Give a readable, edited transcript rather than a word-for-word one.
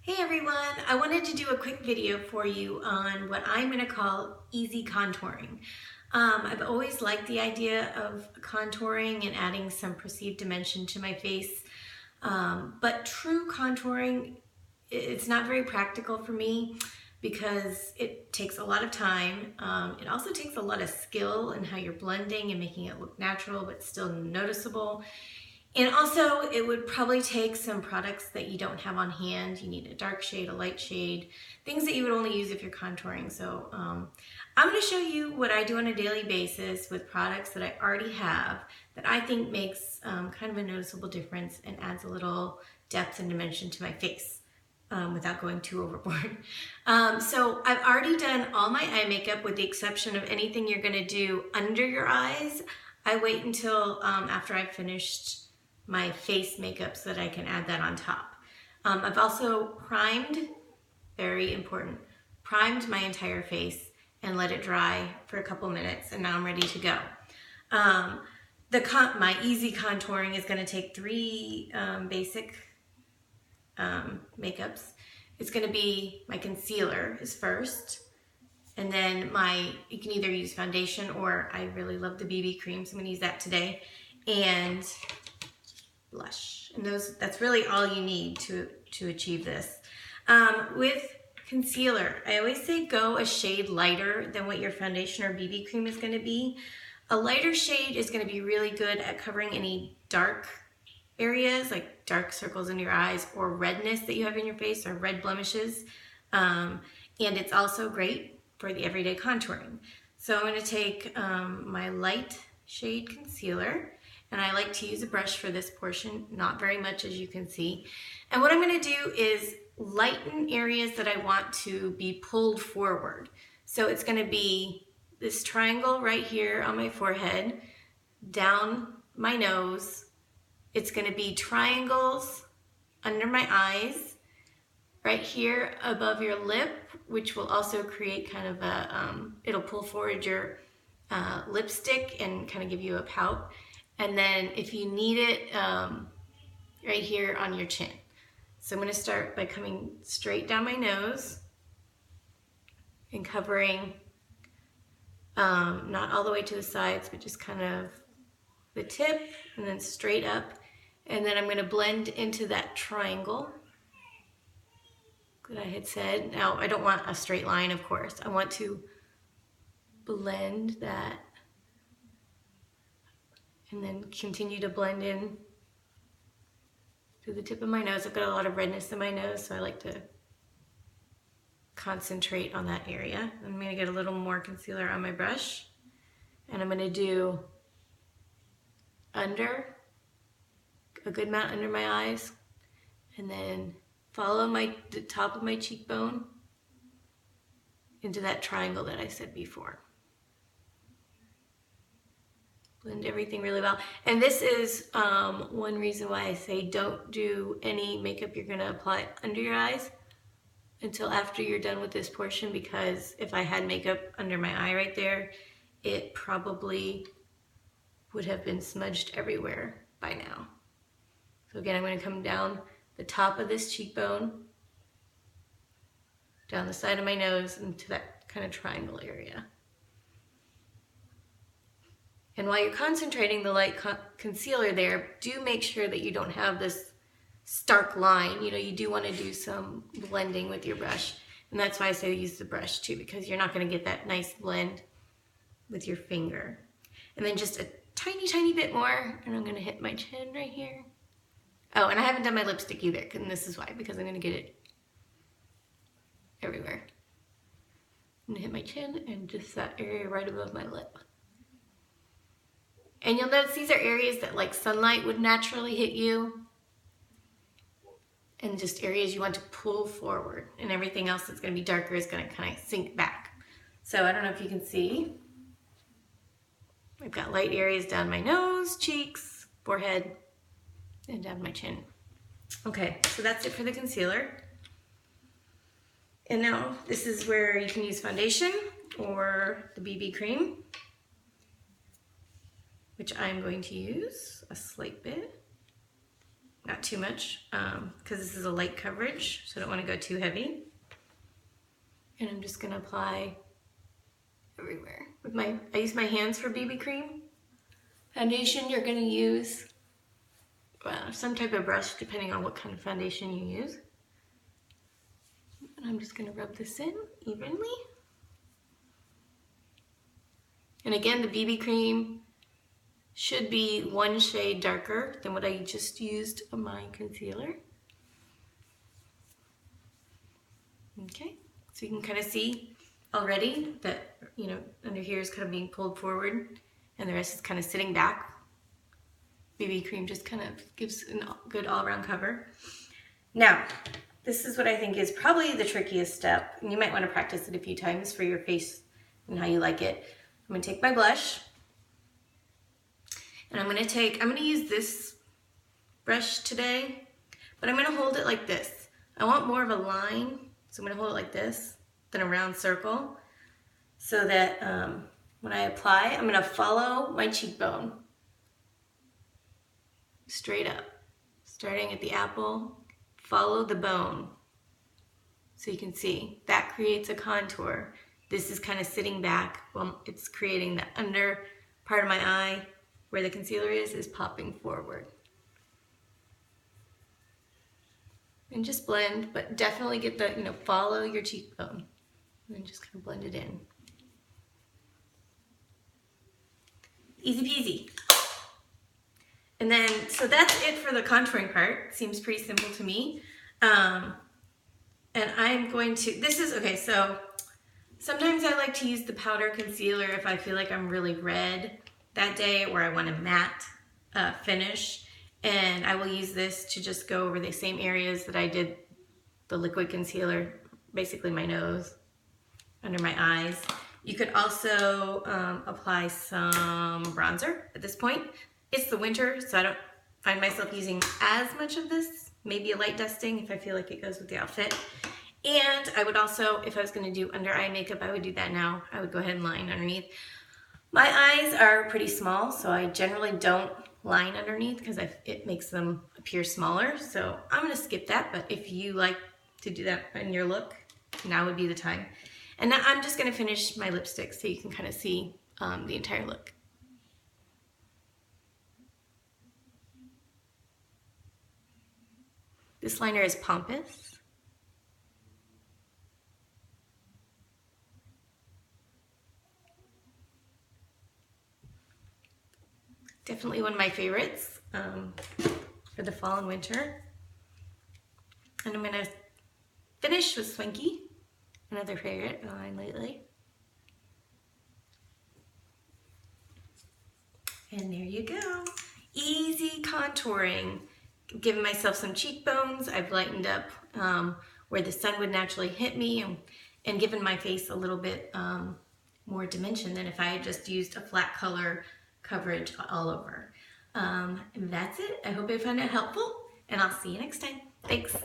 Hey everyone, I wanted to do a quick video for you on what I'm going to call easy contouring. I've always liked the idea of contouring and adding some perceived dimension to my face, but true contouring, it's not very practical for me because it takes a lot of time. It also takes a lot of skill in how you're blending and making it look natural but still noticeable. And also, it would probably take some products that you don't have on hand. You need a dark shade, a light shade, things that you would only use if you're contouring. So I'm going to show you what I do on a daily basis with products that I already have that I think makes kind of a noticeable difference and adds a little depth and dimension to my face without going too overboard. So I've already done all my eye makeup with the exception of anything you're going to do under your eyes. I wait until after I've finished my face makeup so that I can add that on top. I've also primed, very important, primed my entire face and let it dry for a couple minutes, and now I'm ready to go. My easy contouring is going to take three basic makeups. It's going to be my concealer is first, and then you can either use foundation or I really love the BB cream, so I'm going to use that today, and blush. And that's really all you need to achieve this. With concealer, I always say go a shade lighter than what your foundation or BB cream is going to be. A lighter shade is going to be really good at covering any dark areas, like dark circles in your eyes or redness that you have in your face or red blemishes. And it's also great for the everyday contouring. So I'm going to take my light shade concealer, and I like to use a brush for this portion, not very much as you can see. And what I'm going to do is lighten areas that I want to be pulled forward. So it's going to be this triangle right here on my forehead, down my nose. It's going to be triangles under my eyes, right here above your lip, which will also create kind of it'll pull forward your lipstick and kind of give you a pout. And then if you need it, right here on your chin. So I'm going to start by coming straight down my nose and covering, not all the way to the sides, but just kind of the tip and then straight up. And then I'm going to blend into that triangle that I had said. Now, I don't want a straight line, of course. I want to blend that and then continue to blend in to the tip of my nose. I've got a lot of redness in my nose, so I like to concentrate on that area. I'm going to get a little more concealer on my brush, and I'm going to do a good amount under my eyes, and then follow the top of my cheekbone into that triangle that I said before. Blend everything really well. And this is one reason why I say don't do any makeup you're going to apply under your eyes until after you're done with this portion, because if I had makeup under my eye right there, it probably would have been smudged everywhere by now. So again, I'm going to come down the top of this cheekbone, down the side of my nose, into that kind of triangle area. And while you're concentrating the light concealer there, do make sure that you don't have this stark line. You know, you do want to do some blending with your brush. And that's why I say use the brush too, because you're not going to get that nice blend with your finger. And then just a tiny, tiny bit more, and I'm going to hit my chin right here. Oh, and I haven't done my lipstick either, and this is why, because I'm going to get it everywhere. I'm going to hit my chin and just that area right above my lip. And you'll notice these are areas that like sunlight would naturally hit you, and just areas you want to pull forward, and everything else that's going to be darker is going to kind of sink back. So I don't know if you can see. I've got light areas down my nose, cheeks, forehead, and down my chin. Okay, so that's it for the concealer. And now this is where you can use foundation or the BB cream, which I'm going to use a slight bit. not too much, because this is a light coverage, so I don't want to go too heavy. And I'm just going to apply everywhere. I use my hands for BB cream. Foundation, you're going to use some type of brush, depending on what kind of foundation you use. And I'm just going to rub this in evenly. And again, the BB cream should be one shade darker than what I just used on my concealer. Okay, so you can kind of see already that, you know, under here is kind of being pulled forward and the rest is kind of sitting back. BB cream just kind of gives a good all-around cover. Now, this is what I think is probably the trickiest step, and you might want to practice it a few times for your face and how you like it. I'm going to take my blush, and I'm going to use this brush today, but I'm going to hold it like this. I want more of a line, so I'm going to hold it like this, then a round circle, so that when I apply, I'm going to follow my cheekbone straight up, starting at the apple, follow the bone. So you can see that creates a contour. This is kind of sitting back. Well, it's creating the under part of my eye where the concealer is popping forward. And just blend, but definitely get the, follow your cheekbone and just kind of blend it in. Easy peasy. And then, so that's it for the contouring part. Seems pretty simple to me. And I'm going to, okay, so sometimes I like to use the powder concealer if I feel like I'm really red that day or I want a matte finish. And I will use this to just go over the same areas that I did the liquid concealer, basically my nose, under my eyes. You could also apply some bronzer at this point. It's the winter, so I don't find myself using as much of this. Maybe a light dusting if I feel like it goes with the outfit. And I would also, if I was gonna do under eye makeup, I would do that now. I would go ahead and line underneath. My eyes are pretty small, so I generally don't line underneath because it makes them appear smaller. So I'm gonna skip that, but if you like to do that in your look, now would be the time. And now I'm just gonna finish my lipstick so you can kind of see the entire look. This liner is Pompous. Definitely one of my favorites for the fall and winter. And I'm gonna finish with Swanky, another favorite of mine lately. And there you go. Easy contouring. Giving myself some cheekbones. I've lightened up where the sun would naturally hit me and given my face a little bit more dimension than if I had just used a flat color coverage all over. And that's it. I hope you found it helpful, and I'll see you next time. Thanks.